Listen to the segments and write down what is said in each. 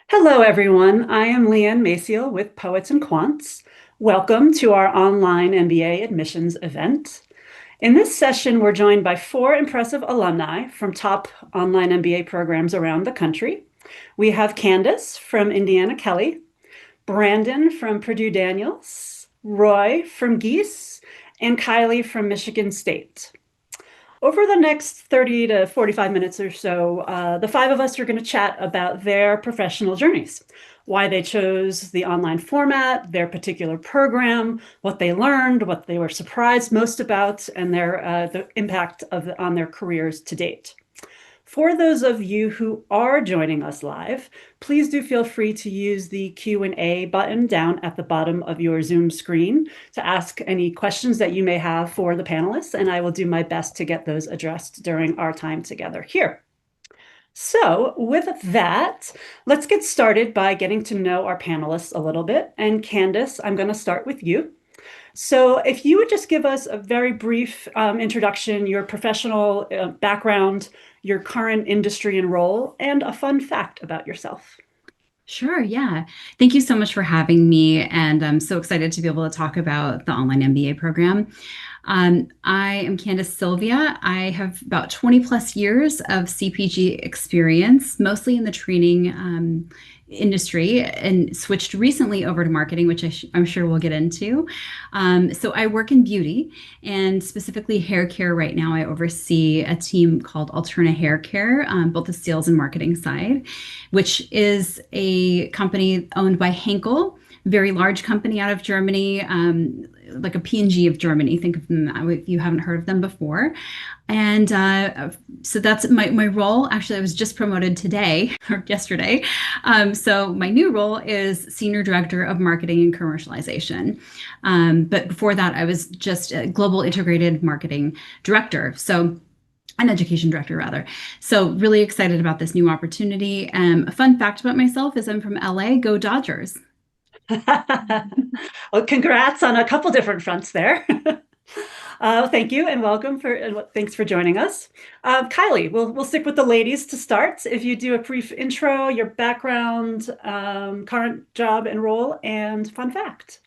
Hello, everyone. I am Leanne Maciel with Poets and Quants. Welcome to our Online MBA admissions event. In this session, we're joined by four impressive alumni from top online MBA programs around the country. We have Candace from Indiana Kelley, Brandon from Purdue Daniels, Roy from Gies, and Kylie from Michigan State. Over the next 30 to 45 minutes or so, the five of us are going to chat about their professional journeys, why they chose the online format, their particular program, what they learned, what they were surprised most about, and the impact on their careers to date. For those of you who are joining us live, please do feel free to use the Q&A button down at the bottom of your Zoom screen to ask any questions that you may have for the panelists, and I will do my best to get those addressed during our time together here. So with that, let's get started by getting to know our panelists a little bit. And Candace, I'm going to start with you. So if you would just give us a very brief introduction, your professional background, your current industry and role, and a fun fact about yourself. Sure, yeah. Thank you so much for having me. And I'm so excited to be able to talk about the Online MBA program. I am Candace Sylvia. I have about 20 plus years of CPG experience, mostly in the training industry, and switched recently over to marketing, which I'm sure we'll get into. So I work in beauty and specifically hair care right now. I oversee a team called Alterna Hair Care, both the sales and marketing side, which is a company owned by Henkel, very large company out of Germany, like a P&G of Germany. Think of them if you haven't heard of them before. And so that's my role. Actually, I was just promoted today or yesterday. So my new role is Senior Director of Marketing and Commercialization. But before that, I was just a Global Integrated Marketing Director. So an education director rather. So really excited about this new opportunity. A fun fact about myself is I'm from LA. Go Dodgers. Well, congrats on a couple different fronts there. Thank you and welcome thanks for joining us. Kylie, we'll stick with the ladies to start. If you do a brief intro, your background, current job and role, and fun fact.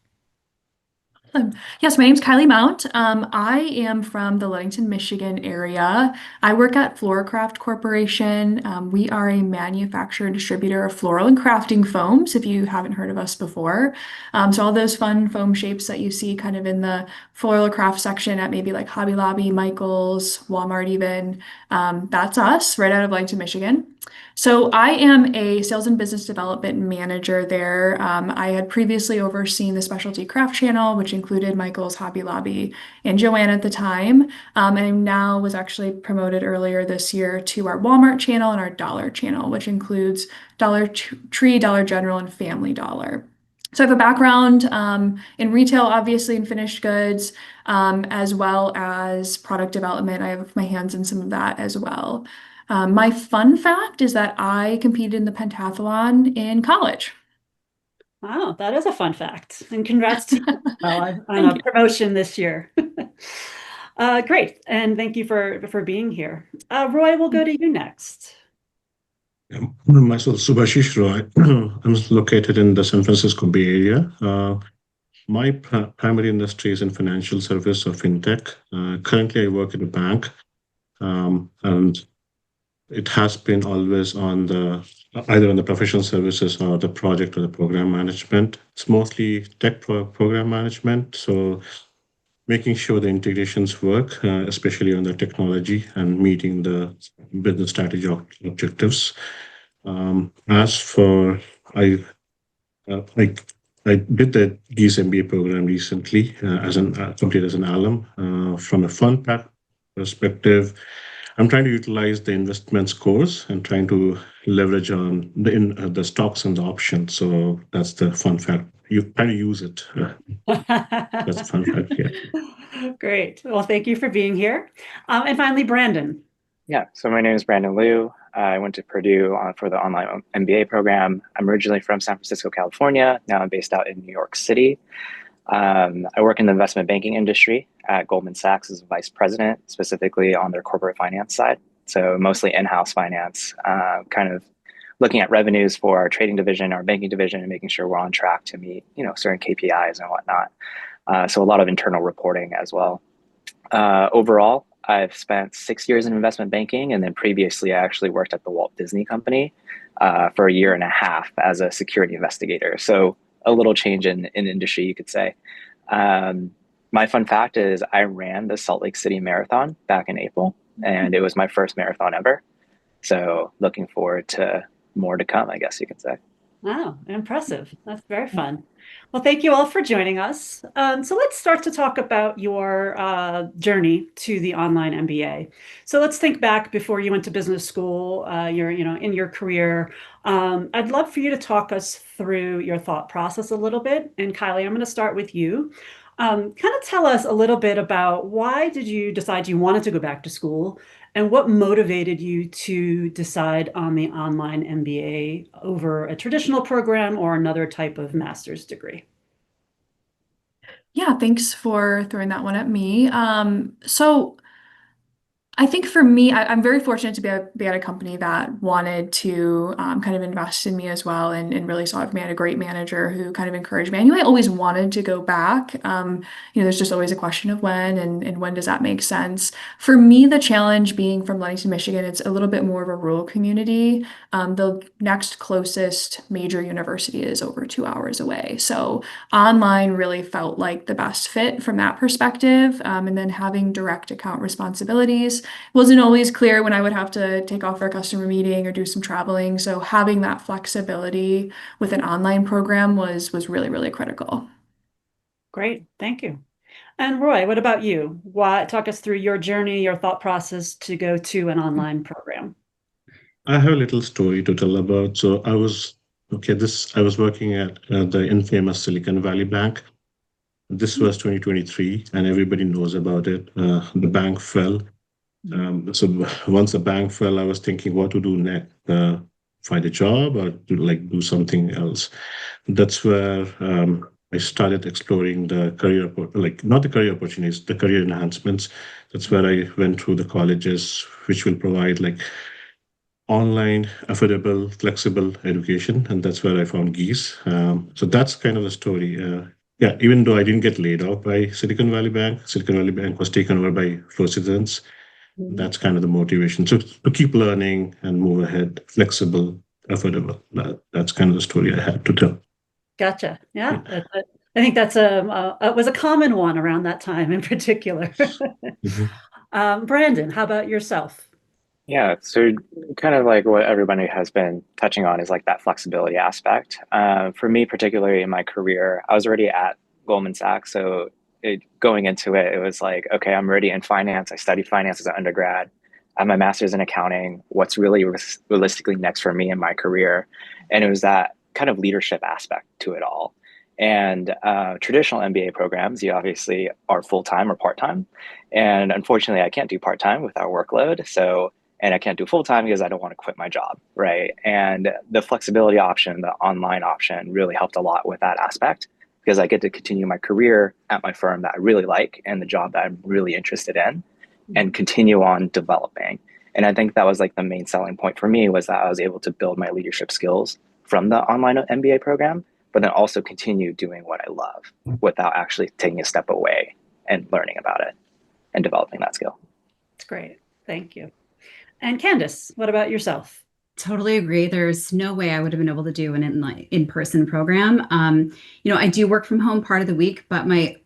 Yes, my name's Kylie Mount. I am from the Ludington, Michigan area. I work at Floorcraft Corporation. We are a manufacturer and distributor of floral and crafting foams, if you haven't heard of us before. So all those fun foam shapes that you see kind of in the floral craft section at maybe like Hobby Lobby, Michael's, Walmart even, that's us right out of Ludington, Michigan. So I am a sales and business development manager there. I had previously overseen the specialty craft channel, which included Michael's, Hobby Lobby, and Joanne at the time. And I now was actually promoted earlier this year to our Walmart channel and our Dollar channel, which includes Dollar Tree, Dollar General, and Family Dollar. So I have a background in retail, obviously, in finished goods, as well as product development. I have my hands in some of that as well. My fun fact is that I competed in the pentathlon in college. Wow, that is a fun fact. And congrats to you on Thank a you. promotion this year. Great, and thank you for being here. Roy, we'll go to you next. Myself, Subhashish Roy. I'm located in the San Francisco Bay Area. My primary industry is in financial service or fintech. Currently, I work in a bank, and it has been always on the either on the professional services or the project or the program management. It's mostly tech program management, so making sure the integrations work, especially on the technology and meeting the business strategy objectives. As for I I did the Gies MBA program recently as an completed as an alum. From a fund perspective, I'm trying to utilize the investment scores and trying to leverage on the stocks and the options. So that's the fun fact. You kind of use it. That's a fun fact. Yeah. Great. Well, thank you for being here. And finally, Brandon. Yeah, so my name is Brandon Liu. I went to Purdue for the Online MBA program. I'm originally from San Francisco, California. Now I'm based out in New York City. I work in the investment banking industry at Goldman Sachs as a vice president, specifically on their corporate finance side. So mostly in-house finance, kind of looking at revenues for our trading division, our banking division, and making sure we're on track to meet, certain KPIs and whatnot. So a lot of internal reporting as well. Overall, I've spent 6 years in investment banking, and then previously I actually worked at the Walt Disney Company for a year and a half as a security investigator. So a little change in industry, you could say. My fun fact is I ran the Salt Lake City Marathon back in April, and it was my first marathon ever. So looking forward to more to come, I guess you could say. Wow, impressive. That's very fun. Well, thank you all for joining us. So let's start to talk about your journey to the online MBA. So let's think back before you went to business school, in your career. I'd love for you to talk us through your thought process a little bit. And Kylie, I'm going to start with you. Kind of tell us a little bit about why did you decide you wanted to go back to school, and what motivated you to decide on the online MBA over a traditional program or another type of master's degree? Yeah, thanks for throwing that one at me. So I think for me, I'm very fortunate to be at a company that wanted to kind of invest in me as well, and really saw me. I had a great manager who kind of encouraged me. I knew I always wanted to go back. There's just always a question of when, and when does that make sense? For me, the challenge being from Ludington, Michigan, it's a little bit more of a rural community. The next closest major university is over 2 hours away. So online really felt like the best fit from that perspective. And then having direct account responsibilities wasn't always clear when I would have to take off for a customer meeting or do some traveling. So having that flexibility with an online program was really, really critical. Great, thank you. And Roy, what about you? Talk us through your journey, your thought process to go to an online program. I have a little story to tell about. So I was working at the infamous Silicon Valley Bank. This was 2023, and everybody knows about it. The bank fell. So once the bank fell, I was thinking what to do next. Find a job or do something else. That's where I started exploring the not the career opportunities, the career enhancements. That's where I went through the colleges, which will provide online, affordable, flexible education. And that's where I found Gies. So that's kind of the story. Yeah, even though I didn't get laid off by Silicon Valley Bank was taken over by Flow Citizens. That's kind of the motivation. So to keep learning and move ahead, flexible, affordable. That's kind of the story I had to tell. Gotcha. Yeah. I think that's it was a common one around that time in particular. Mhm. Brandon, how about yourself? Yeah, so kind of like what everybody has been touching on is like that flexibility aspect. For me, particularly in my career, I was already at Goldman Sachs. So going into it, it was like, okay, I'm already in finance. I studied finance as an undergrad. I have my master's in accounting. What's really realistically next for me in my career? And it was that kind of leadership aspect to it all. And traditional MBA programs, you obviously are full-time or part-time. And unfortunately, I can't do part-time with our workload. And I can't do full-time because I don't want to quit my job, right? And the flexibility option, the online option really helped a lot with that aspect, because I get to continue my career at my firm that I really like and the job that I'm really interested in, and continue on developing. And I think that was like the main selling point for me, was that I was able to build my leadership skills from the online MBA program, but then also continue doing what I love without actually taking a step away and learning about it and developing that skill. That's great. Thank you. And Candace, what about yourself? Totally agree. There's no way I would have been able to do an in-person program. I do work from home part of the week, but my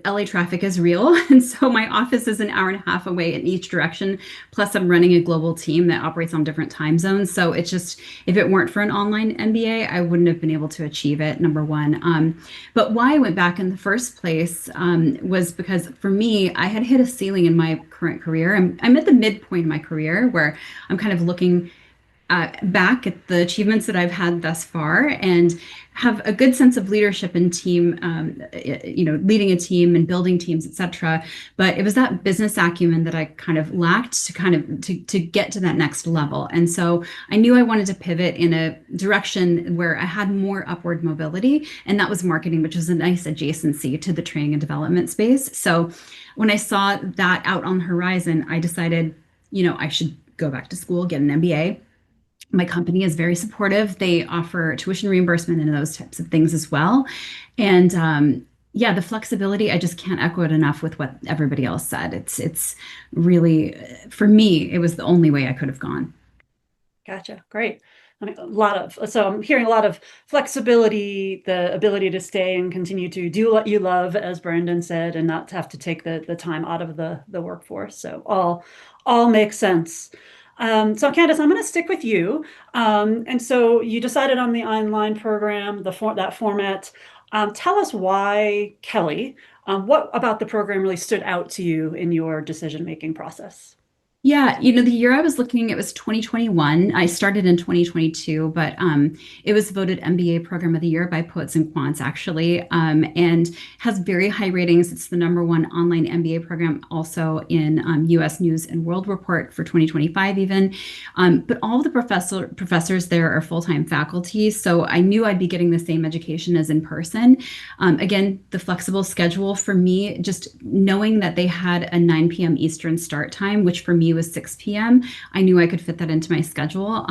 LA traffic is real. And so my office is an hour and a half away in each direction. Plus I'm running a global team that operates on different time zones. So it's just, if it weren't for an online MBA, I wouldn't have been able to achieve it, number one. But why I went back in the first place was because for me, I had hit a ceiling in my current career. I'm at the midpoint of my career where I'm kind of looking back at the achievements that I've had thus far, and have a good sense of leadership and team, leading a team and building teams, etc. But it was that business acumen that I kind of lacked to get to that next level. And so I knew I wanted to pivot in a direction where I had more upward mobility, and that was marketing, which was a nice adjacency to the training and development space. So when I saw that out on the horizon, I decided, I should go back to school, get an MBA. My company is very supportive. They offer tuition reimbursement and those types of things as well. And yeah, the flexibility, I just can't echo it enough with what everybody else said. It's really, for me, it was the only way I could have gone. Gotcha. Great. I mean, so I'm hearing a lot of flexibility, the ability to stay and continue to do what you love, as Brandon said, and not have to take the time out of the workforce. So all makes sense. So Candace, I'm going to stick with you. And so you decided on the online program, that format. Tell us why Kelley. What about the program really stood out to you in your decision-making process? Yeah, the year I was looking, it was 2021. I started in 2022, but it was voted MBA Program of the Year by Poets and Quants, actually, and has very high ratings. It's the #1 online MBA program, also in U.S. News and World Report for 2025 even. But all of the professors there are full-time faculty, so I knew I'd be getting the same education as in person. Again, the flexible schedule for me, just knowing that they had a 9 p.m. Eastern start time, which for me was 6 p.m. I knew I could fit that into my schedule.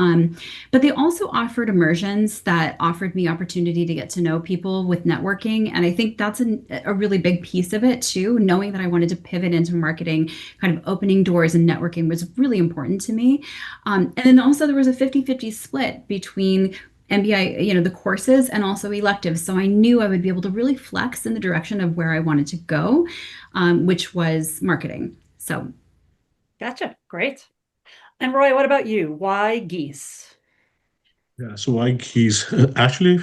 But they also offered immersions that offered me opportunity to get to know people with networking. And I think that's a really big piece of it too. Knowing that I wanted to pivot into marketing, kind of opening doors and networking was really important to me. And then also there was a 50-50 split between MBA, the courses and also electives. So I knew I would be able to really flex in the direction of where I wanted to go, which was marketing. So Gotcha. Great. And Roy, what about you? Why Gies? Yeah, so I Gies actually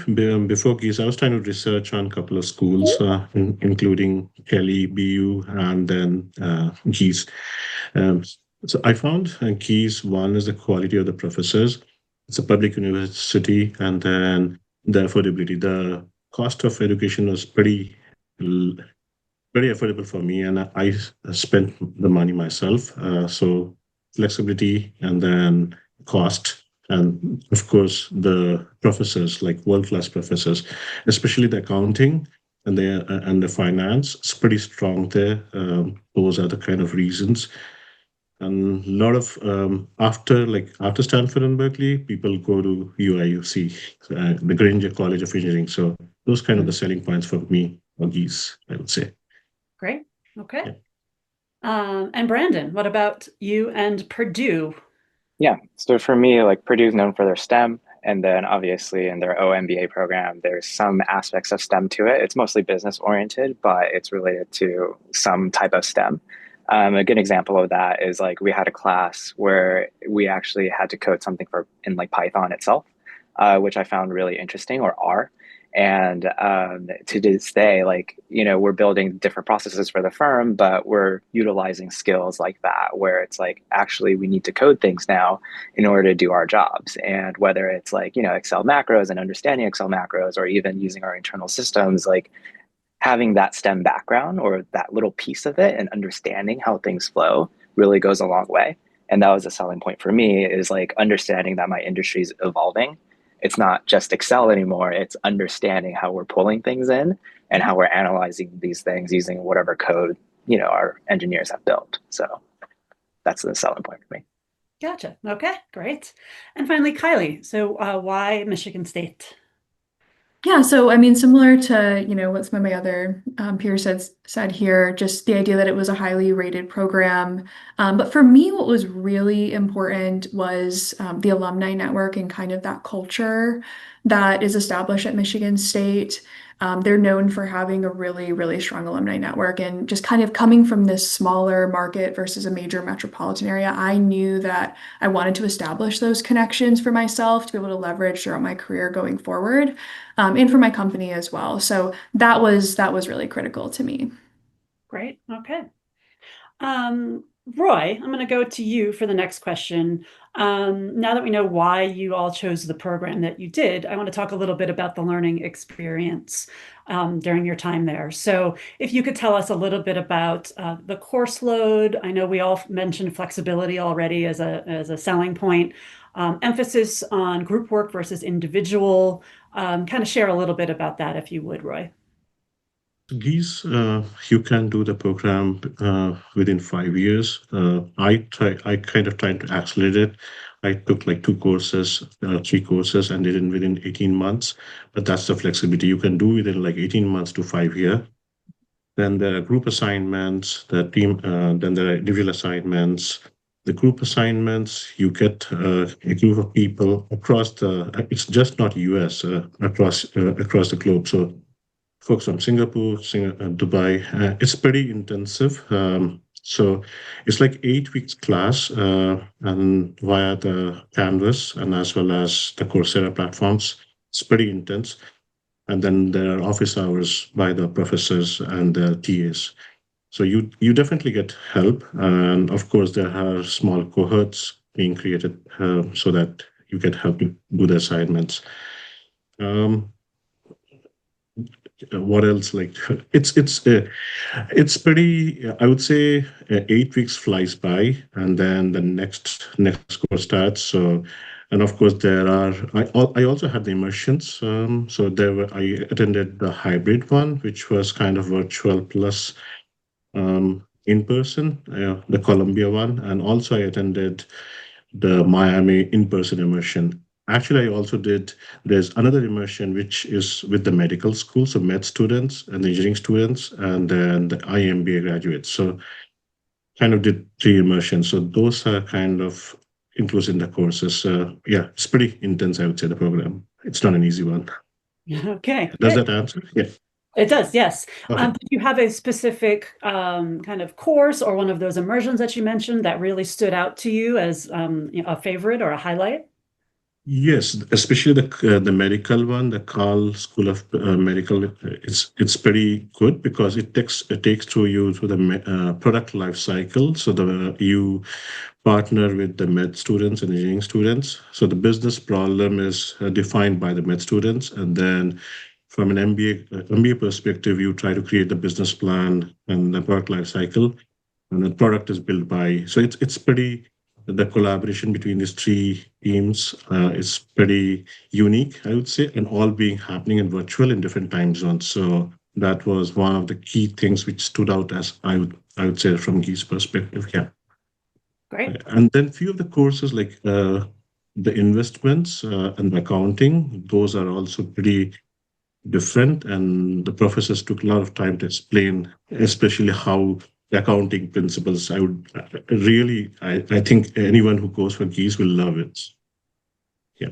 before Gies, I was trying to research on a couple of schools, including Kelley, BU, and then Gies. Um, so I found Gies. One is the quality of the professors. It's a public university, and then the affordability. The cost of education was very affordable for me, and I spent the money myself. So flexibility, and then cost, and of course the professors, like world-class professors, especially the accounting and the finance. It's pretty strong there. Those are the kind of reasons. And a lot of after Stanford and Berkeley, people go to UIUC, the Granger College of Engineering. So those kind of the selling points for me, or these, I would say. Great. Okay. Yeah. And Brandon, what about you and Purdue? Yeah, so for me, like Purdue's known for their STEM, and then obviously in their OMBA program, there's some aspects of STEM to it. It's mostly business oriented, but it's related to some type of STEM. A good example of that is like we had a class where we actually had to code something in like Python itself, which I found really interesting, or R. And to this day, like, we're building different processes for the firm, but we're utilizing skills like that, where it's like, actually, we need to code things now in order to do our jobs. And whether it's like, Excel macros and understanding Excel macros, or even using our internal systems, like having that STEM background or that little piece of it and understanding how things flow really goes a long way. And that was a selling point for me, is like understanding that my industry is evolving. It's not just Excel anymore. It's understanding how we're pulling things in and how we're analyzing these things using whatever code, our engineers have built. So that's the selling point for me. Gotcha. Okay, great. And finally, Kylie. So why Michigan State? Yeah, so I mean, similar to, what some of my other peers said here, just the idea that it was a highly rated program. But for me, what was really important was the alumni network and kind of that culture that is established at Michigan State. They're known for having a really, really strong alumni network, and just kind of coming from this smaller market versus a major metropolitan area, I knew that I wanted to establish those connections for myself to be able to leverage throughout my career going forward, and for my company as well. So that was really critical to me. Great. Okay. Roy, I'm going to go to you for the next question. Now that we know why you all chose the program that you did, I want to talk a little bit about the learning experience during your time there. So if you could tell us a little bit about the course load. I know we all mentioned flexibility already as a selling point, emphasis on group work versus individual. Kind of share a little bit about that, if you would, Roy. These you can do the program within 5 years. I kind of tried to accelerate it. I took like 2 courses, 3 courses, and did it within 18 months. But that's the flexibility. You can do within like 18 months to 5 years. Then there are group assignments, then there are individual assignments. The group assignments, you get a group of people it's just not US, across the globe. So folks from Singapore, Dubai, it's pretty intensive. So it's like 8 weeks class, and via the Canvas and as well as the Coursera platforms. It's pretty intense. And then there are office hours by the professors and the TAs. So you definitely get help. And of course, there are small cohorts being created so that you get help to do the assignments. What else? Like it's pretty. I would say 8 weeks flies by, and then the next course starts. So, and of course there are. I also had the immersions. So I attended the hybrid one, which was kind of virtual plus in person. The Columbia one, and also I attended the Miami in-person immersion. Actually, there's another immersion which is with the medical school, so med students and engineering students, and then the IU MBA graduates. So kind of did 3 immersions. So those are kind of included in the courses. Yeah, it's pretty intense, I would say, the program. It's not an easy one. Okay. Does Great. that answer? Yeah. It does, yes. Okay. Do you have a specific kind of course or one of those immersions that you mentioned that really stood out to you as a favorite or a highlight? Yes, especially the medical one, the Carl School of Medical. It's pretty good because it takes through you through the product life cycle. So you partner with the med students and engineering students. So the business problem is defined by the med students, and then from an MBA perspective, you try to create the business plan and the product life cycle, and the product is built by. So it's pretty. The collaboration between these 3 teams is pretty unique, I would say, and all being happening in virtual in different time zones. So that was one of the key things which stood out, as I would say, from Gies' perspective. Yeah. Great. And then few of the courses like the investments and the accounting, those are also pretty different, and the professors took a lot of time to explain, especially how the accounting principles. I think anyone who goes for Gies will love it. Yeah.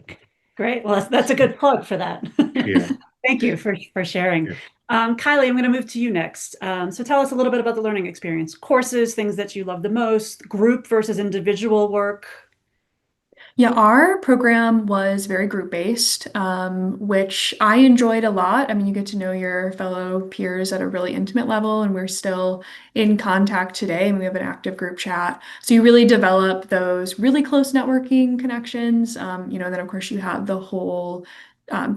Great. Well, that's a good plug for that. Yeah. Thank you for sharing. Yeah. Kylie, I'm going to move to you next. So tell us a little bit about the learning experience, courses, things that you love the most, group versus individual work. Yeah, our program was very group-based, which I enjoyed a lot. I mean, you get to know your fellow peers at a really intimate level, and we're still in contact today, and we have an active group chat. So you really develop those really close networking connections. And then of course you have the whole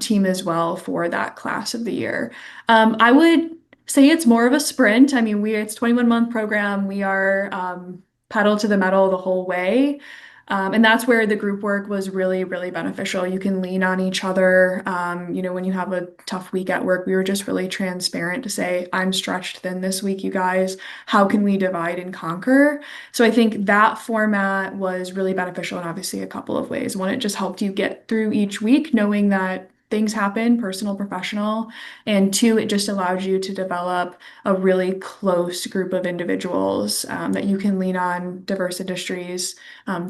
team as well for that class of the year. I would say it's more of a sprint. I mean, it's a 21-month program. We are pedal to the metal the whole way. And that's where the group work was really, really beneficial. You can lean on each other. When you have a tough week at work, we were just really transparent to say, I'm stretched thin this week, you guys. How can we divide and conquer? So I think that format was really beneficial in obviously a couple of ways. One, it just helped you get through each week knowing that things happen, personal, professional. And 2, it just allows you to develop a really close group of individuals that you can lean on, diverse industries,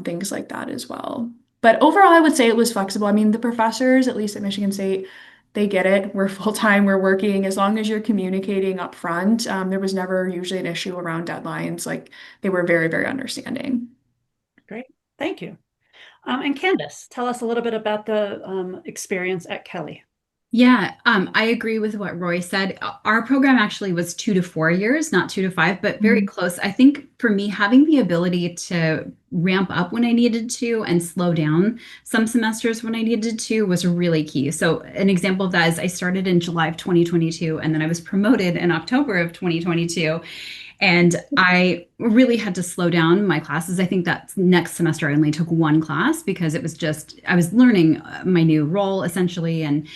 things like that as well. But overall, I would say it was flexible. I mean, the professors, at least at Michigan State, they get it. We're full-time, we're working. As long as you're communicating up front, there was never usually an issue around deadlines. Like, they were very, very understanding. Great. Thank you. And Candace, tell us a little bit about the experience at Kelley. Yeah, I agree with what Roy said. Our program actually was 2 to 4 years, not 2 to 5, but very close. I think for me, having the ability to ramp up when I needed to and slow down some semesters when I needed to was really key. So an example of that is I started in July of 2022, and then I was promoted in October of 2022. And I really had to slow down my classes. I think that next semester I only took 1 class because it was just, I was learning my new role essentially. And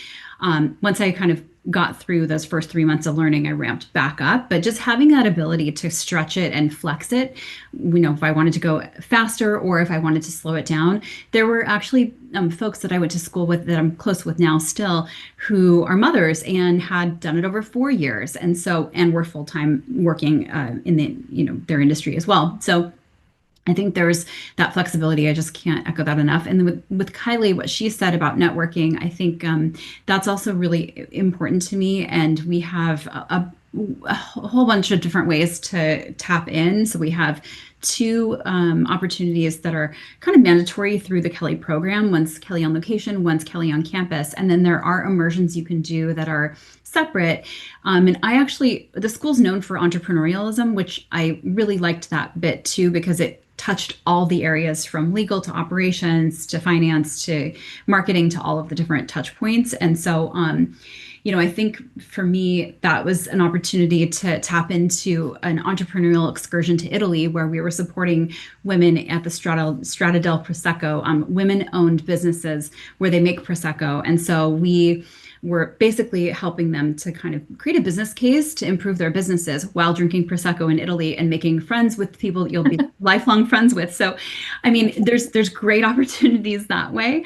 once I kind of got through those first 3 months of learning, I ramped back up. But just having that ability to stretch it and flex it, if I wanted to go faster or if I wanted to slow it down, there were actually folks that I went to school with that I'm close with now still, who are mothers and had done it over 4 years, and were full time working in their industry as well. So I think there's that flexibility. I just can't echo that enough. And then with Kylie, what she said about networking, I think that's also really important to me. And we have a whole bunch of different ways to tap in. So we have two opportunities that are kind of mandatory through the Kelley program. One's Kelley on location, one's Kelley on campus. And then there are immersions you can do that are separate. And the school's known for entrepreneurialism, which I really liked that bit too, because it touched all the areas from legal to operations to finance to marketing to all of the different touch points. And so, I think for me, that was an opportunity to tap into an entrepreneurial excursion to Italy, where we were supporting women at the Strada del Prosecco, women-owned businesses where they make Prosecco. And so we were basically helping them to kind of create a business case to improve their businesses while drinking Prosecco in Italy and making friends with people that you'll be lifelong friends with. So, I mean, there's great opportunities that way,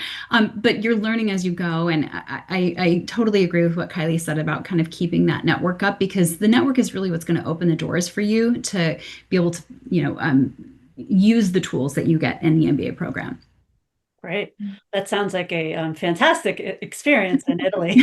but you're learning as you go. And I totally agree with what Kylie said about kind of keeping that network up, because the network is really what's going to open the doors for you to be able to, use the tools that you get in the MBA program. Great. That sounds like a fantastic experience in Italy,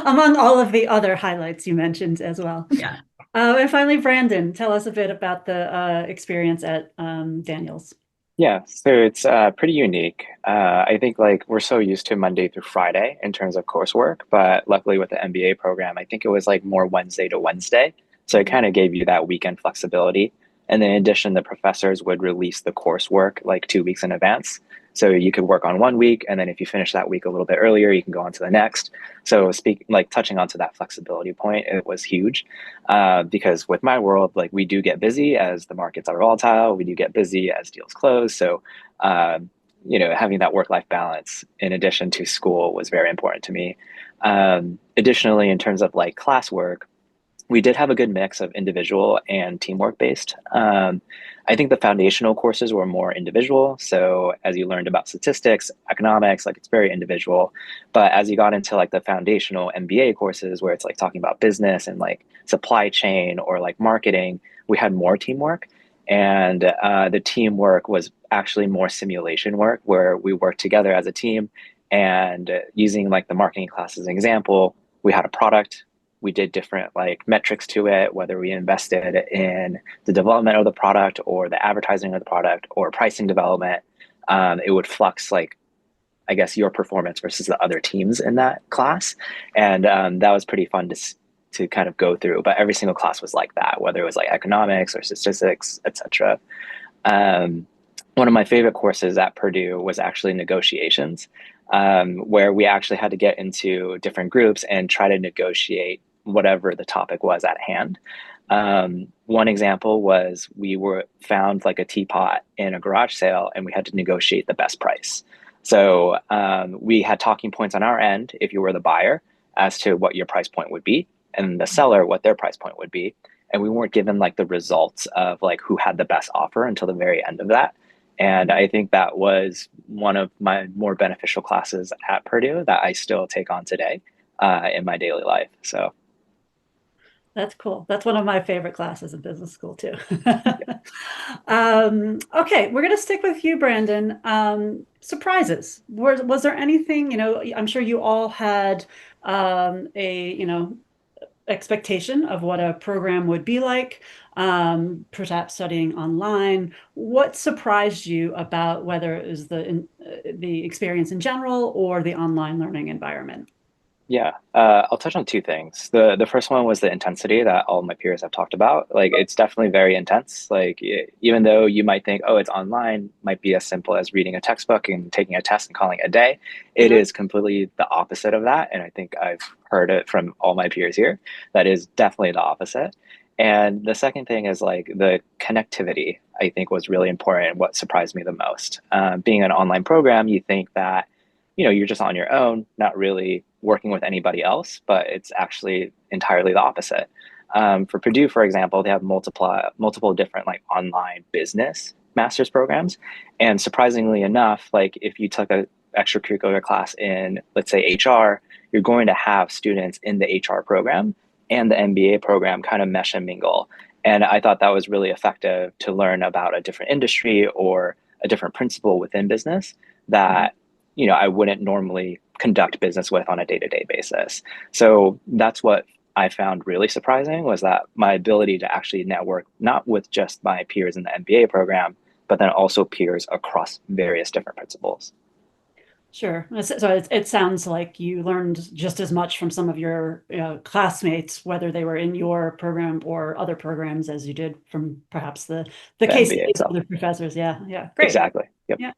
among all of the other highlights you mentioned as well. Yeah. And finally, Brandon, tell us a bit about the experience at Daniels. Yeah, so it's pretty unique. I think we're so used to Monday through Friday in terms of coursework, but luckily with the MBA program, I think it was more Wednesday to Wednesday. So it kind of gave you that weekend flexibility. And then in addition, the professors would release the coursework 2 weeks in advance. So you could work on 1 week, and then if you finish that week a little bit earlier, you can go on to the next. So touching onto that flexibility point, it was huge because with my world, we do get busy as the markets are volatile. We do get busy as deals close. So, having that work-life balance in addition to school was very important to me. Additionally, in terms of classwork, we did have a good mix of individual and teamwork based. I think the foundational courses were more individual. So as you learned about statistics, economics, it's very individual. But as you got into the foundational MBA courses where it's talking about business and supply chain or marketing, we had more teamwork. And the teamwork was actually more simulation work where we worked together as a team. And using the marketing class as an example, we had a product. We did different metrics to it, whether we invested in the development of the product or the advertising of the product or pricing development. It would flux your performance versus the other teams in that class. And that was pretty fun to kind of go through. But every single class was like that, whether it was economics or statistics, etc. One of my favorite courses at Purdue was actually negotiations, where we actually had to get into different groups and try to negotiate whatever the topic was at hand. One example was we found a teapot in a garage sale and we had to negotiate the best price. So we had talking points on our end, if you were the buyer, as to what your price point would be, and the seller, what their price point would be. And we weren't given the results of who had the best offer until the very end of that. And I think that was one of my more beneficial classes at Purdue that I still take on today in my daily life. So. That's cool. That's one of my favorite classes in business school too. Okay, we're going to stick with you, Brandon. Surprises. Was there anything, I'm sure you all had expectation of what a program would be like, perhaps studying online. What surprised you about whether it was the experience in general or the online learning environment? Yeah, I'll touch on two things. The first one was the intensity that all of my peers have talked about. It's definitely very intense. Even though you might think, oh, it's online, might be as simple as reading a textbook and taking a test and calling it a day. It is completely the opposite of that. And I think I've heard it from all my peers here. That is definitely the opposite. And the second thing is the connectivity, I think was really important and what surprised me the most. Being an online program, you think that, you're just on your own, not really working with anybody else, but it's actually entirely the opposite. For Purdue, for example, they have multiple different like online business master's programs. And surprisingly enough, like if you took a extracurricular class in, let's say, HR, you're going to have students in the HR program and the MBA program kind of mesh and mingle. And I thought that was really effective to learn about a different industry or a different principle within business that, you know, I wouldn't normally conduct business with on a day-to-day basis. So that's what I found really surprising, was that my ability to actually network, not with just my peers in the MBA program, but then also peers across various different principles. Sure. So it sounds like you learned just as much from some of your classmates, whether they were in your program or other programs, as you did from perhaps the case studies of the professors. Yeah, great. Exactly. Yep. Yeah.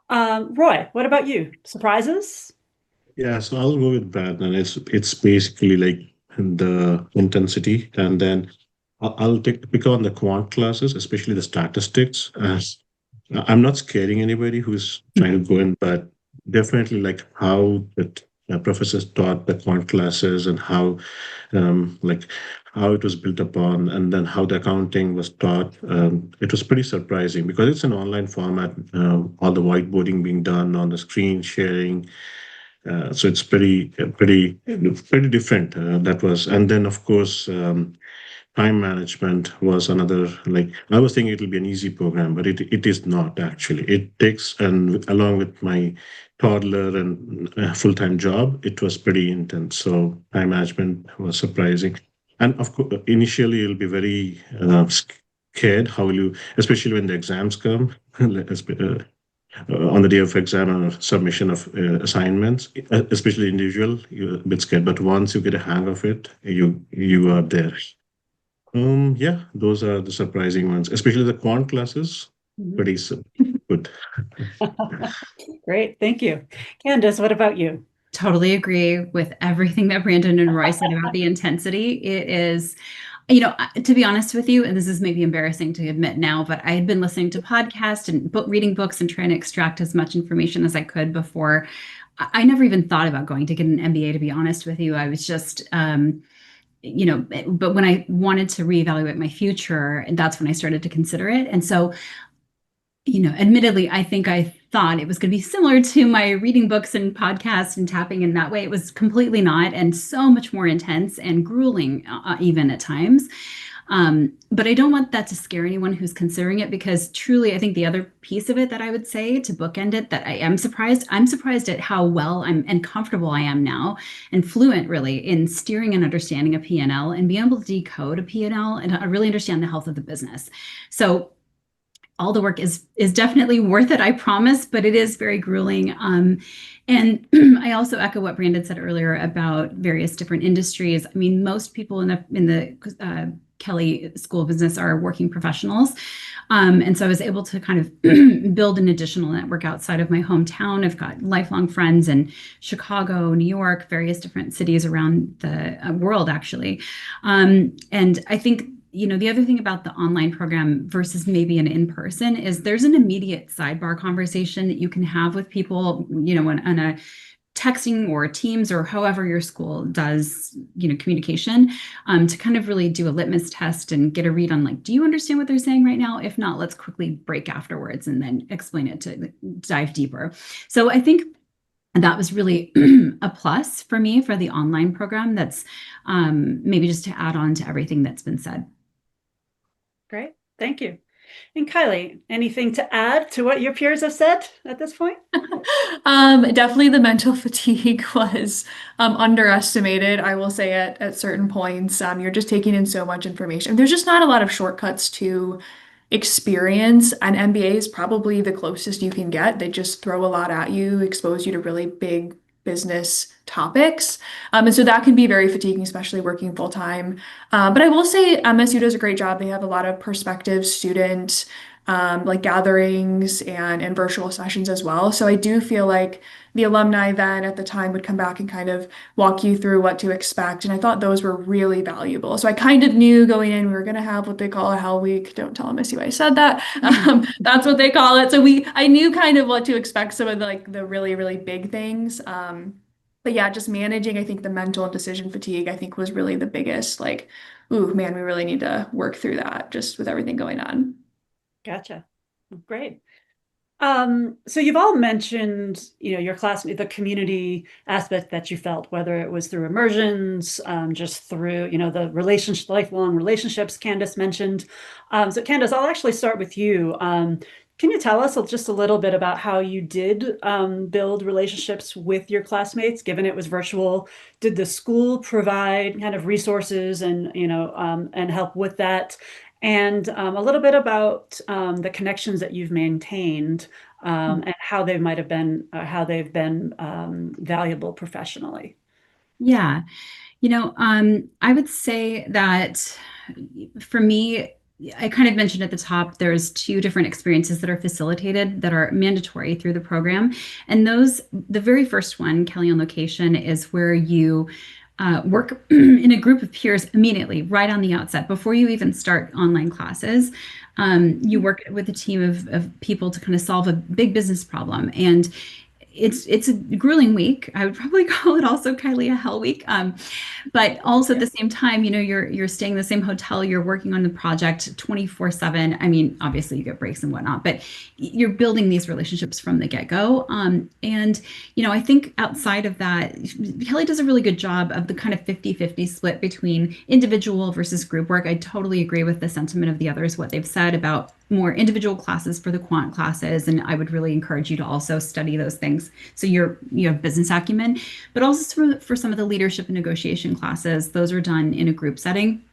Roy, what about you? Surprises? Yeah, so I'll go with Brad, and it's basically like the intensity, and then I'll pick on the quant classes, especially the statistics. I'm not scaring anybody who's trying to go in, but definitely like how the professors taught the quant classes and how like how it was built upon, and then how the accounting was taught. It was pretty surprising because it's an online format, all the whiteboarding being done on the screen sharing. So it's pretty different. That was, and then of course, time management was another. Like I was thinking it'll be an easy program, but it is not actually. It takes, and along with my toddler and full-time job, it was pretty intense. So time management was surprising, and of course, initially you'll be very scared. How will you, especially when the exams come. On the day of exam or submission of assignments, especially individual, you're a bit scared. But once you get a hang of it, you are there. Yeah, those are the surprising ones, especially the quant classes. Pretty good. Great, thank you. Candace, what about you? Totally agree with everything that Brandon and Roy said about the intensity. It is, you know, to be honest with you, and this is maybe embarrassing to admit now, but I had been listening to podcasts and reading books and trying to extract as much information as I could before. I never even thought about going to get an MBA, to be honest with you. I was just, you know, but when I wanted to reevaluate my future, that's when I started to consider it. And so, you know, admittedly, I think I thought it was going to be similar to my reading books and podcasts and tapping in that way. It was completely not, and so much more intense and grueling, even at times. But I don't want that to scare anyone who's considering it, because truly, I think the other piece of it that I would say to bookend it, that I am surprised. I'm surprised at how well and comfortable I am now, and fluent really in steering and understanding a P&L and being able to decode a P&L and really understand the health of the business. So all the work is definitely worth it, I promise, but it is very grueling. And I also echo what Brandon said earlier about various different industries. I mean, most people in the Kelley School of Business are working professionals. And so I was able to kind of build an additional network outside of my hometown. I've got lifelong friends in Chicago, New York, various different cities around the world, actually. And I think, you know, the other thing about the online program versus maybe an in-person is there's an immediate sidebar conversation that you can have with people, you know, on a texting or Teams or however your school does, you know, communication, to kind of really do a litmus test and get a read on, like, do you understand what they're saying right now? If not, let's quickly break afterwards and then explain it to dive deeper. So I think that was really a plus for me for the online program. That's maybe just to add on to everything that's been said. Great, thank you. And Kylie, anything to add to what your peers have said at this point? Definitely the mental fatigue was underestimated, I will say, at certain points. You're just taking in so much information. There's just not a lot of shortcuts to experience. An MBA is probably the closest you can get. They just throw a lot at you, expose you to really big business topics. And so that can be very fatiguing, especially working full time. But I will say MSU does a great job. They have a lot of prospective student like gatherings and virtual sessions as well. So I do feel like the alumni then at the time would come back and kind of walk you through what to expect. And I thought those were really valuable. So I kind of knew going in, we were going to have what they call a Hell Week. Don't tell MSU I said that. That's what they call it. So I knew kind of what to expect, some of the really, really big things. But yeah, just managing, I think the mental and decision fatigue, I think was really the biggest, like, ooh, man, we really need to work through that just with everything going on. Gotcha. Great. So you've all mentioned, your classmate, the community aspect that you felt, whether it was through immersions, just through, the relationship, lifelong relationships Candace mentioned. So Candace, I'll actually start with you. Can you tell us just a little bit about how you did build relationships with your classmates, given it was virtual? Did the school provide kind of resources and help with that? And a little bit about the connections that you've maintained and how they might have been, how they've been valuable professionally. Yeah. I would say that for me, I kind of mentioned at the top, there's two different experiences that are facilitated that are mandatory through the program. And the very first one, Kelley on Location, is where you work in a group of peers immediately, right on the outset, before you even start online classes. You work with a team of people to kind of solve a big business problem. And it's a grueling week. I would probably call it also, Kylie, a hell week. But also at the same time, you're staying in the same hotel, you're working on the project 24/7. I mean, obviously you get breaks and whatnot, but you're building these relationships from the get-go. And I think outside of that, Kelley does a really good job of the kind of 50-50 split between individual versus group work. I totally agree with the sentiment of the others, what they've said about more individual classes for the quant classes. And I would really encourage you to also study those things. So you have business acumen, but also for some of the leadership and negotiation classes, those are done in a group setting.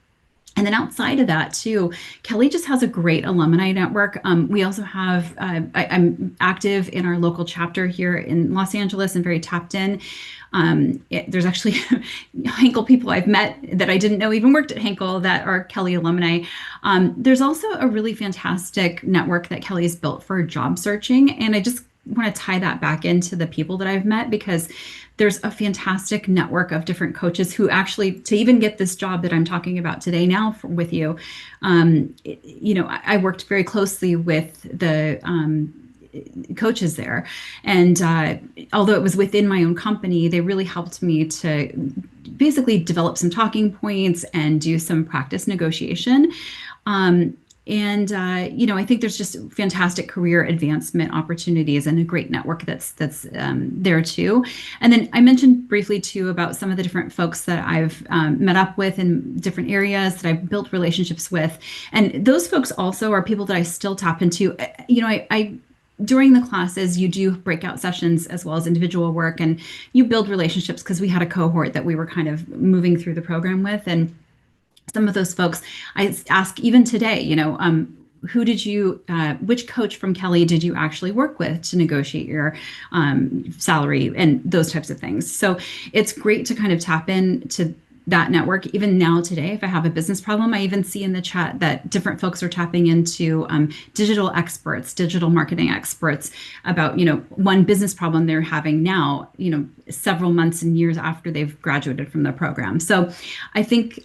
And then outside of that too, Kelley just has a great alumni network. We also have, I'm active in our local chapter here in Los Angeles and very tapped in. There's actually Henkel people I've met that I didn't know even worked at Henkel that are Kelley alumni. There's also a really fantastic network that Kelley has built for job searching. And I just want to tie that back into the people that I've met, because there's a fantastic network of different coaches who actually, to even get this job that I'm talking about today now with you, I worked very closely with the coaches there. And although it was within my own company, they really helped me to basically develop some talking points and do some practice negotiation. I think there's just fantastic career advancement opportunities and a great network that's there too. And then I mentioned briefly too about some of the different folks that I've met up with in different areas that I've built relationships with. And those folks also are people that I still tap into. I during the classes, you do breakout sessions as well as individual work, and you build relationships because we had a cohort that we were kind of moving through the program with. And some of those folks, I ask even today, which coach from Kelley did you actually work with to negotiate your salary and those types of things? So it's great to kind of tap into that network. Even now today, if I have a business problem, I even see in the chat that different folks are tapping into digital experts, digital marketing experts about, one business problem they're having now, several months and years after they've graduated from the program. So I think,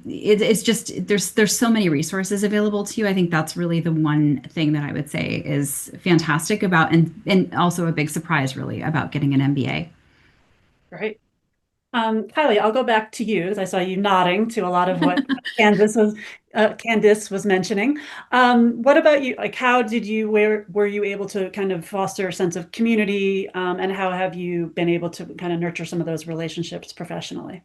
it's just, there's so many resources available to you. I think that's really the one thing that I would say is fantastic about, and also a big surprise really about getting an MBA. Right. Kylie, I'll go back to you, as I saw you nodding to a lot of what Candace was mentioning. What about you? Like, were you able to kind of foster a sense of community, and how have you been able to kind of nurture some of those relationships professionally?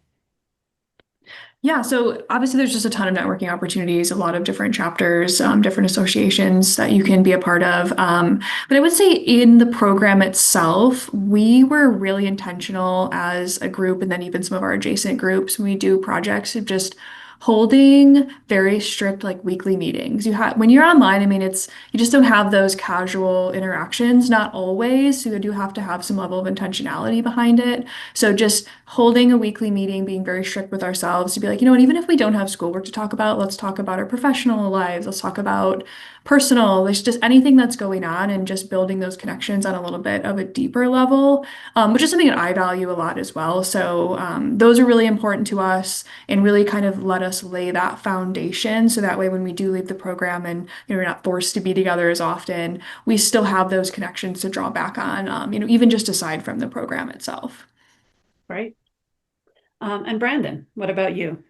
Yeah, so obviously there's just a ton of networking opportunities, a lot of different chapters, different associations that you can be a part of. But I would say in the program itself, we were really intentional as a group, and then even some of our adjacent groups when we do projects of just holding very strict like weekly meetings. When you're online, I mean, you just don't have those casual interactions, not always. So you do have to have some level of intentionality behind it. So just holding a weekly meeting, being very strict with ourselves to be like, and even if we don't have schoolwork to talk about, let's talk about our professional lives. Let's talk about personal, there's just anything that's going on and just building those connections on a little bit of a deeper level, which is something that I value a lot as well. So those are really important to us and really kind of let us lay that foundation. So that way, when we do leave the program and we're not forced to be together as often, we still have those connections to draw back on, even just aside from the program itself. Right. And Brandon, what about you?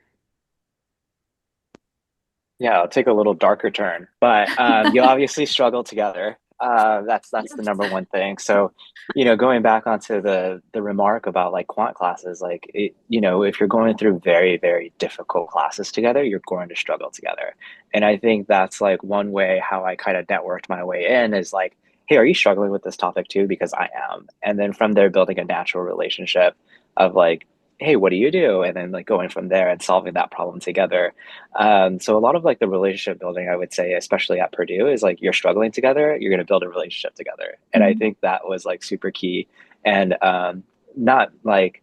Yeah, I'll take a little darker turn, but you obviously struggle together. That's the number one thing. So, going back onto the remark about like quant classes, like if you're going through very, very difficult classes together, you're going to struggle together. And I think that's like one way how I kind of networked my way in is like, hey, are you struggling with this topic too? Because I am. And then from there, building a natural relationship of like, hey, what do you do? And then like going from there and solving that problem together. So a lot of like the relationship building, I would say, especially at Purdue, is like you're struggling together, you're going to build a relationship together. And I think that was like super key and not like,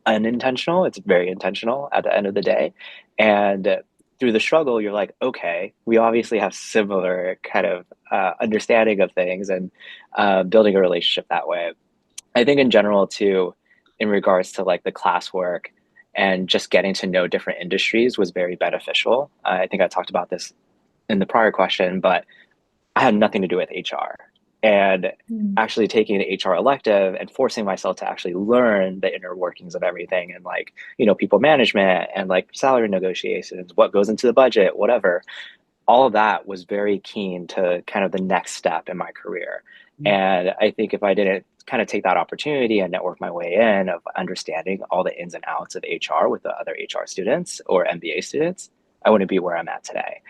unintentional. It's very intentional at the end of the day. And through the struggle, you're like, okay, we obviously have similar kind of understanding of things and building a relationship that way. I think in general, too, in regards to like the classwork and just getting to know different industries was very beneficial. I think I talked about this in the prior question, but I had nothing to do with HR. And actually taking the HR elective and forcing myself to actually learn the inner workings of everything and like, people management and like salary negotiations, what goes into the budget, whatever. All of that was very keen to kind of the next step in my career. And I think if I didn't kind of take that opportunity and network my way in of understanding all the ins and outs of HR with the other HR students or MBA students, I wouldn't be where I'm at today.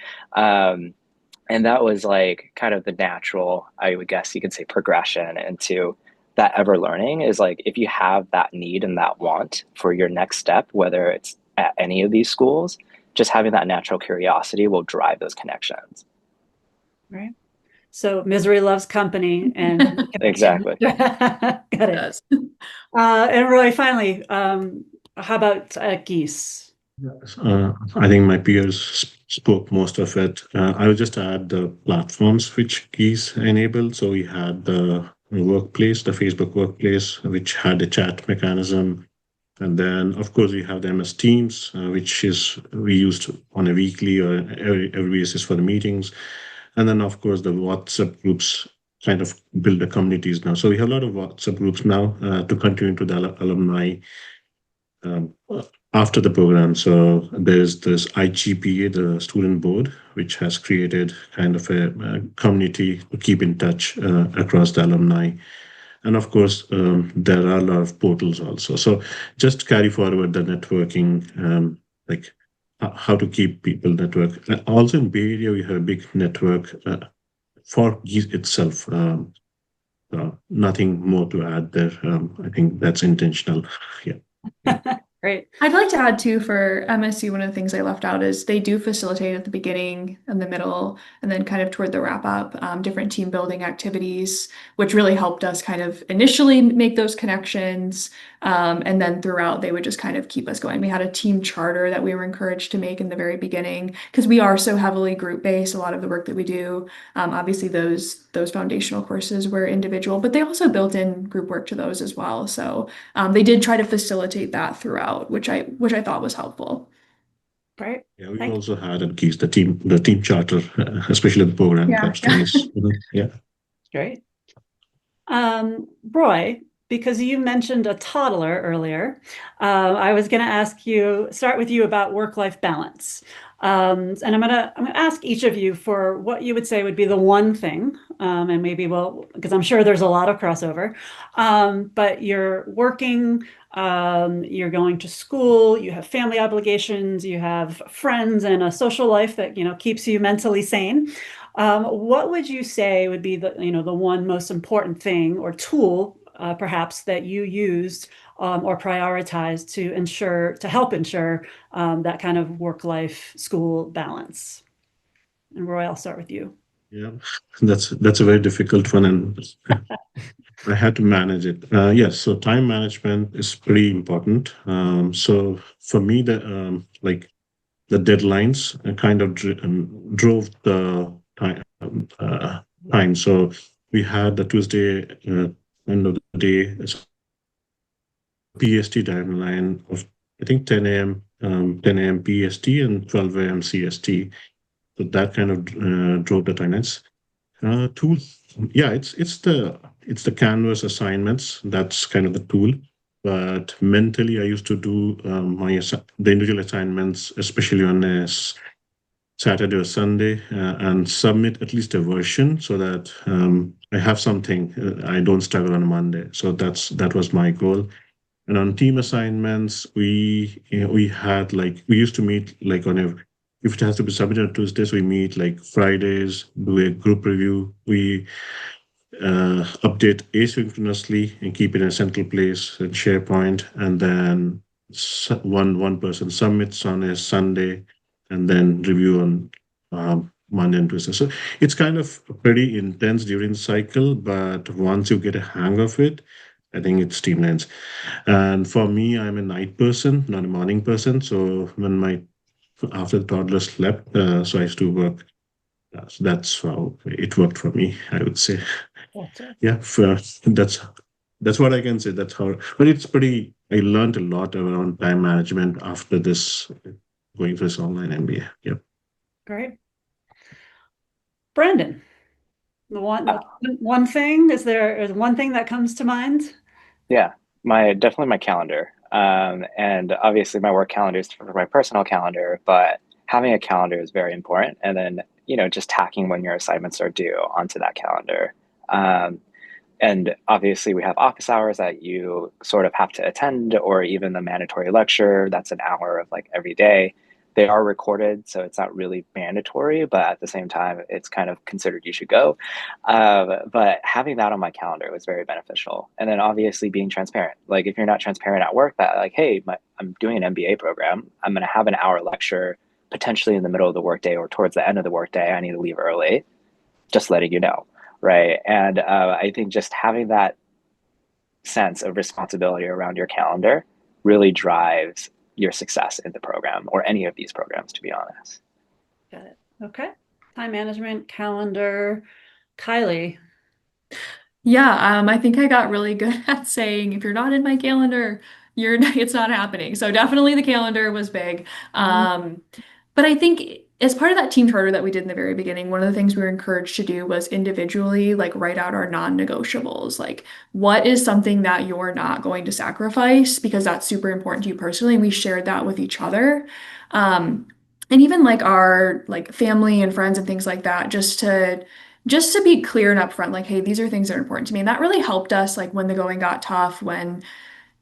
And that was like kind of the natural, I would guess you could say, progression into that ever learning is like, if you have that need and that want for your next step, whether it's at any of these schools, just having that natural curiosity will drive those connections. Right. So misery loves company and exactly. Got it. And Roy, finally, how about Gies? I think my peers spoke most of it. I will just add the platforms which Gies enabled. So we had the workplace, the Facebook workplace, which had a chat mechanism. And then, of course, we have the MS Teams, which we used on a weekly or every basis for the meetings. And then, of course, the WhatsApp groups kind of build the communities now. So we have a lot of WhatsApp groups now to continue to the alumni after the program. So there's this IGPA, the student board, which has created kind of a community to keep in touch across the alumni. And of course, there are a lot of portals also. So just carry forward the networking, like how to keep people network. Also in Bay Area, we have a big network for Gies itself. Nothing more to add there. I think that's intentional. Yeah. Great. I'd like to add too for MSU, one of the things I left out is they do facilitate at the beginning and the middle and then kind of toward the wrap up, different team building activities, which really helped us kind of initially make those connections. And then throughout, they would just kind of keep us going. We had a team charter that we were encouraged to make in the very beginning because we are so heavily group based. A lot of the work that we do, obviously those foundational courses were individual, but they also built in group work to those as well. So they did try to facilitate that throughout, which I thought was helpful. Right. Yeah, we also had at Gies the team charter, especially the program capstone. Yeah. Great. Roy, because you mentioned a toddler earlier, I was going to start with you about work-life balance. And I'm gonna ask each of you for what you would say would be the one thing, and maybe because I'm sure there's a lot of crossover, but you're working, you're going to school, you have family obligations, you have friends and a social life that, keeps you mentally sane. What would you say would be the one most important thing or tool, perhaps, that you used or prioritized to help ensure that kind of work-life school balance? And Roy, I'll start with you. Yeah, that's a very difficult one, and I had to manage it. Yes, so time management is pretty important. So for me, the deadlines kind of drove the time. So we had the Tuesday end of the day PST timeline of I think 10 a.m. PST and 12 a.m. CST. So that kind of drove the timelines. Tool, yeah, it's the Canvas assignments. That's kind of the tool. But mentally, I used to do the individual assignments, especially on a Saturday or Sunday, and submit at least a version so that I have something. I don't struggle on a Monday. So that was my goal. And on team assignments, we had we used to meet on a if it has to be submitted on Tuesdays, we meet Fridays, do a group review. We update asynchronously and keep it in a central place in SharePoint, and then one person submits on a Sunday, and then review on Monday and Tuesday. So it's kind of pretty intense during the cycle, but once you get a hang of it, I think it streamlines. And for me, I'm a night person, not a morning person. So after the toddler slept, so I used to work. So that's how it worked for me, I would say. Gotcha. Yeah, that's what I can say. That's how. But it's pretty. I learned a lot around time management after this, going through this online MBA. Yep. Great. Brandon, one thing, is there one thing that comes to mind? Yeah, definitely my calendar. And obviously my work calendar is for my personal calendar, but having a calendar is very important. And then, just tacking when your assignments are due onto that calendar. And obviously we have office hours that you sort of have to attend, or even the mandatory lecture, that's an hour of every day. They are recorded, so it's not really mandatory, but at the same time, it's kind of considered you should go. But having that on my calendar was very beneficial. And then obviously being transparent. If you're not transparent at work, that hey, I'm doing an MBA program, I'm going to have an hour lecture potentially in the middle of the workday or towards the end of the workday, I need to leave early, just letting you know, right? And I think just having that sense of responsibility around your calendar really drives your success in the program, or any of these programs, to be honest. Got it. Okay. Time management, calendar. Kylie. Yeah, I think I got really good at saying, if you're not in my calendar, it's not happening. So definitely the calendar was big. But I think as part of that team charter that we did in the very beginning, one of the things we were encouraged to do was individually write out our non-negotiables. What is something that you're not going to sacrifice because that's super important to you personally? And we shared that with each other. And even our family and friends and things like that, just to be clear and upfront, hey, these are things that are important to me. And that really helped us when the going got tough, when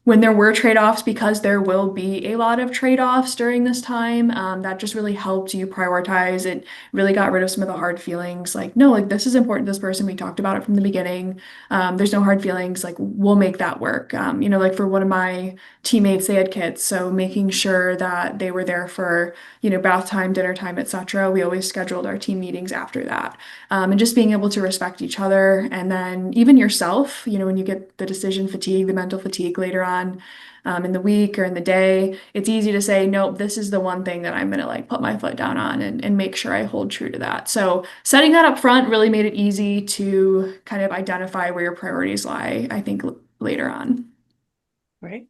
there were trade-offs, because there will be a lot of trade-offs during this time. That just really helped you prioritize. It really got rid of some of the hard feelings. No, this is important to this person. We talked about it from the beginning. There's no hard feelings. We'll make that work. For one of my teammates, they had kids, so making sure that they were there for, bath time, dinner time, etc. We always scheduled our team meetings after that. And just being able to respect each other, and then even yourself, when you get the decision fatigue, the mental fatigue later on, in the week or in the day, it's easy to say, nope, this is the one thing that I'm going to put my foot down on, and make sure I hold true to that. So setting that up front really made it easy to kind of identify where your priorities lie, I think, later on. Right.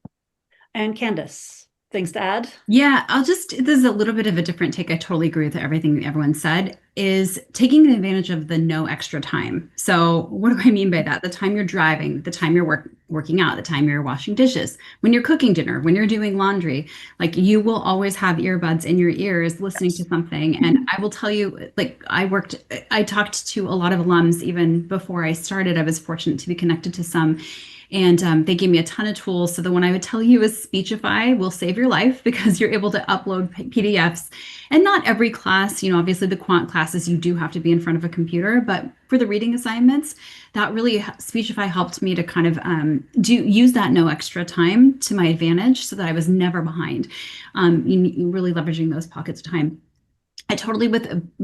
And Candace, things to add? Yeah, this is a little bit of a different take. I totally agree with everything everyone said, is taking advantage of the no extra time. So what do I mean by that? The time you're driving, the time you're working out, the time you're washing dishes, when you're cooking dinner, when you're doing laundry, you will always have earbuds in your ears listening to something. And I will tell you, I talked to a lot of alums even before I started. I was fortunate to be connected to some. And they gave me a ton of tools. So the one I would tell you is Speechify will save your life, because you're able to upload PDFs. And not every class, obviously the quant classes, you do have to be in front of a computer. But for the reading assignments, that really, Speechify helped me to kind of use that no extra time to my advantage, so that I was never behind. You really leveraging those pockets of time. I totally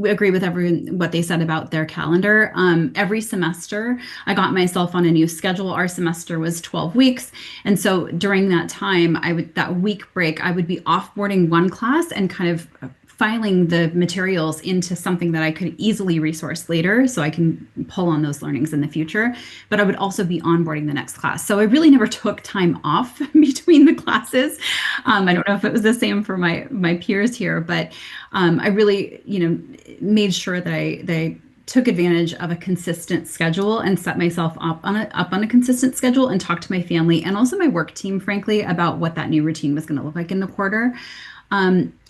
agree with everyone, what they said about their calendar. Every semester, I got myself on a new schedule. Our semester was 12 weeks. And so during that time, that week break, I would be offboarding one class and kind of filing the materials into something that I could easily resource later so I can pull on those learnings in the future. But I would also be onboarding the next class. So I really never took time off between the classes. I don't know if it was the same for my peers here, but I really, made sure that I took advantage of a consistent schedule and set myself up on a consistent schedule and talked to my family and also my work team, frankly, about what that new routine was going to look like in the quarter.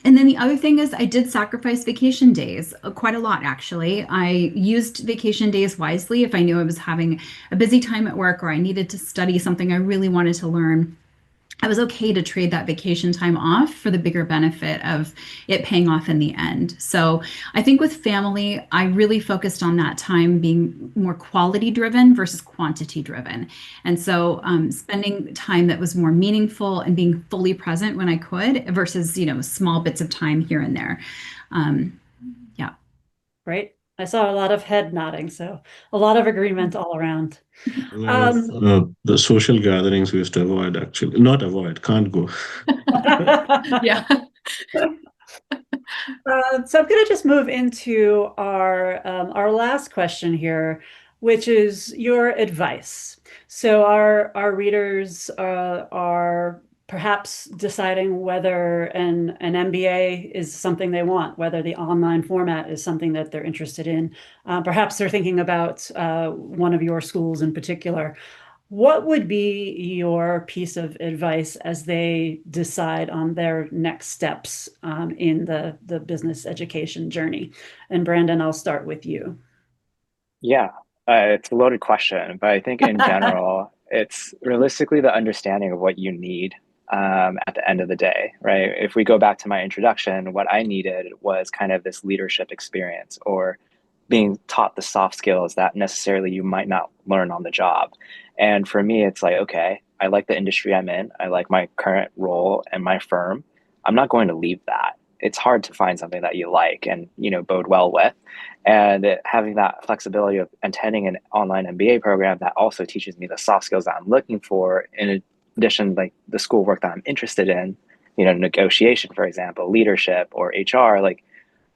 And then the other thing is I did sacrifice vacation days quite a lot, actually. I used vacation days wisely if I knew I was having a busy time at work or I needed to study something I really wanted to learn. I was okay to trade that vacation time off for the bigger benefit of it paying off in the end. So I think with family, I really focused on that time being more quality driven versus quantity driven. And so spending time that was more meaningful and being fully present when I could versus, small bits of time here and there. Yeah. Right. I saw a lot of head nodding, so a lot of agreement all around. The social gatherings we used to avoid, actually. Not avoid, can't go. Yeah. So I'm going to just move into our last question here, which is your advice. So our readers are perhaps deciding whether an MBA is something they want, whether the online format is something that they're interested in. Perhaps they're thinking about one of your schools in particular. What would be your piece of advice as they decide on their next steps in the business education journey? And Brandon, I'll start with you. Yeah, it's a loaded question, but I think in general, it's realistically the understanding of what you need at the end of the day, right? If we go back to my introduction, what I needed was kind of this leadership experience or being taught the soft skills that necessarily you might not learn on the job. And for me, it's like, okay, I like the industry I'm in. I like my current role and my firm. I'm not going to leave that. It's hard to find something that you like and, bode well with. And having that flexibility of attending an online MBA program that also teaches me the soft skills that I'm looking for, in addition, like the schoolwork that I'm interested in, negotiation, for example, leadership or HR, like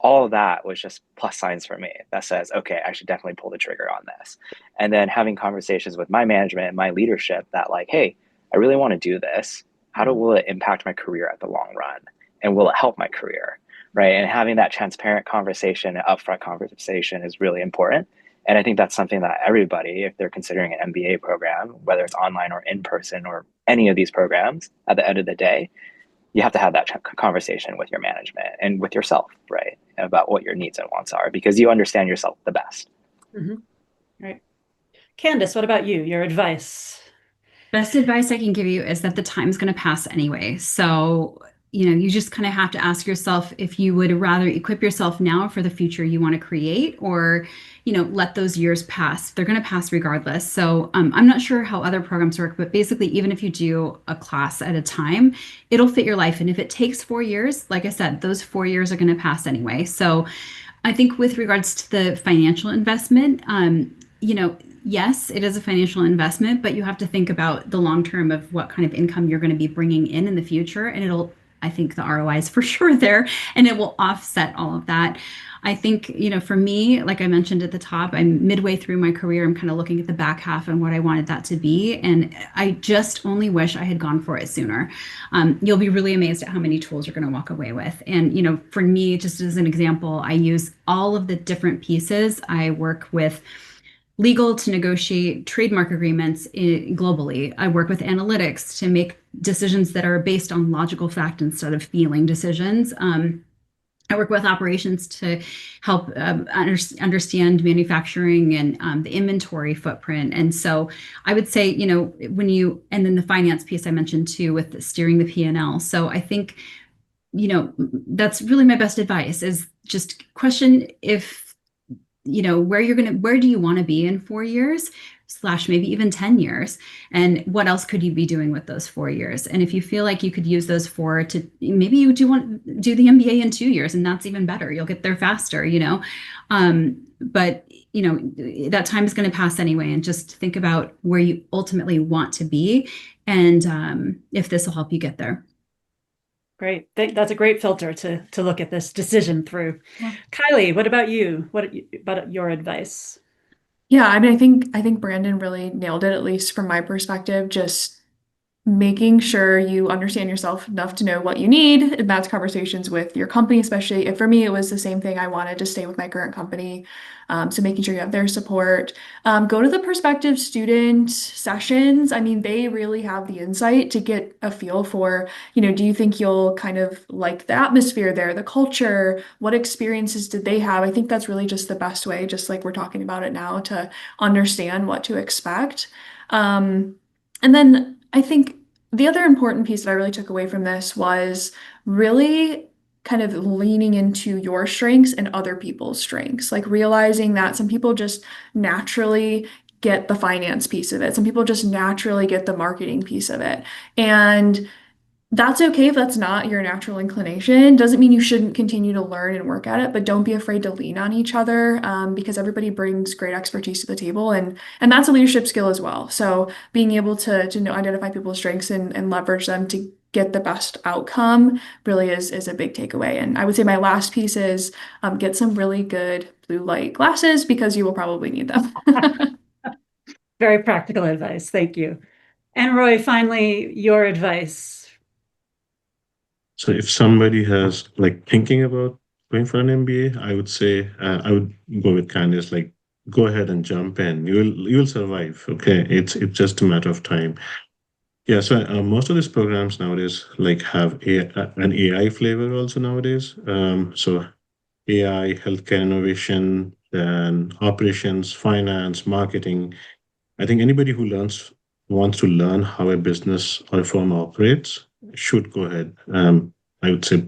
all of that was just plus signs for me that says, okay, I should definitely pull the trigger on this. And then having conversations with my management and my leadership that like, hey, I really want to do this. Will it impact my career at the long run? And will it help my career? Right. And having that transparent conversation, upfront conversation is really important. And I think that's something that everybody, if they're considering an MBA program, whether it's online or in person or any of these programs, at the end of the day, you have to have that conversation with your management and with yourself, right, about what your needs and wants are, because you understand yourself the best. Mm-hmm. Right. Candace, what about you? Your advice? Best advice I can give you is that the time's going to pass anyway. So, you just kind of have to ask yourself if you would rather equip yourself now for the future you want to create or, let those years pass. They're going to pass regardless. So I'm not sure how other programs work, but basically, even if you do a class at a time, it'll fit your life. And if it takes 4 years, like I said, those 4 years are going to pass anyway. So I think with regards to the financial investment, yes, it is a financial investment, but you have to think about the long term of what kind of income you're going to be bringing in the future. And I think the ROI is for sure there, and it will offset all of that. I think, for me, like I mentioned at the top, I'm midway through my career. I'm kind of looking at the back half and what I wanted that to be. And I just only wish I had gone for it sooner. You'll be really amazed at how many tools you're going to walk away with. And, for me, just as an example, I use all of the different pieces. I work with legal to negotiate trademark agreements globally. I work with analytics to make decisions that are based on logical fact instead of feeling decisions. I work with operations to help understand manufacturing and the inventory footprint. And so I would say, and then the finance piece I mentioned too, with steering the P&L. So I think, that's really my best advice is just question if, where do you want to be in 4 years / maybe even 10 years? And what else could you be doing with those 4 years? And if you feel like you could use those 4 to, maybe you do want to do the MBA in 2 years, and that's even better. You'll get there faster, but that time is going to pass anyway. And just think about where you ultimately want to be. And if this will help you get there. Great. That's a great filter to look at this decision through. Yeah. Kylie, what about you? What about your advice? Yeah, I mean, I think Brandon really nailed it, at least from my perspective, just making sure you understand yourself enough to know what you need. And that's conversations with your company, especially if for me, it was the same thing. I wanted to stay with my current company. So making sure you have their support. Go to the prospective student sessions. I mean, they really have the insight to get a feel for, do you think you'll kind of like the atmosphere there, the culture, what experiences did they have? I think that's really just the best way, just like we're talking about it now, to understand what to expect. And then I think the other important piece that I really took away from this was really kind of leaning into your strengths and other people's strengths, like realizing that some people just naturally get the finance piece of it. Some people just naturally get the marketing piece of it. And that's okay if that's not your natural inclination. Doesn't mean you shouldn't continue to learn and work at it, but don't be afraid to lean on each other, because everybody brings great expertise to the table, and that's a leadership skill as well. So being able to know, identify people's strengths and leverage them to get the best outcome really is a big takeaway. And I would say my last piece is get some really good blue light glasses because you will probably need them. Very practical advice. Thank you. And Roy, finally, your advice. So if somebody has like thinking about going for an MBA, I would say I would go with Candice, like go ahead and jump in. You'll survive. Okay, it's just a matter of time. Yeah, so most of these programs nowadays like have an AI flavor also nowadays. So AI, healthcare innovation, then operations, finance, marketing. I think anybody who wants to learn how a business or a firm operates should go ahead. I would say,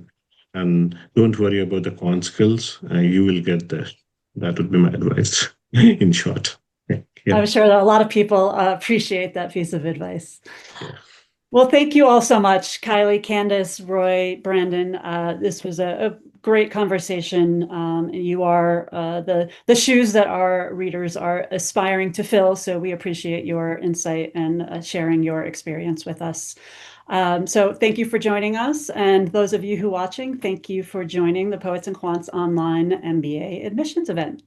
and don't worry about the quant skills. You will get there. That would be my advice, in short. Yeah. I'm sure that a lot of people appreciate that piece of advice. Yeah. Well, thank you all so much, Kylie, Candace, Roy, Brandon. This was a great conversation. And you are the shoes that our readers are aspiring to fill. So we appreciate your insight and sharing your experience with us. So thank you for joining us. And those of you who are watching, thank you for joining the Poets and Quants Online MBA admissions event.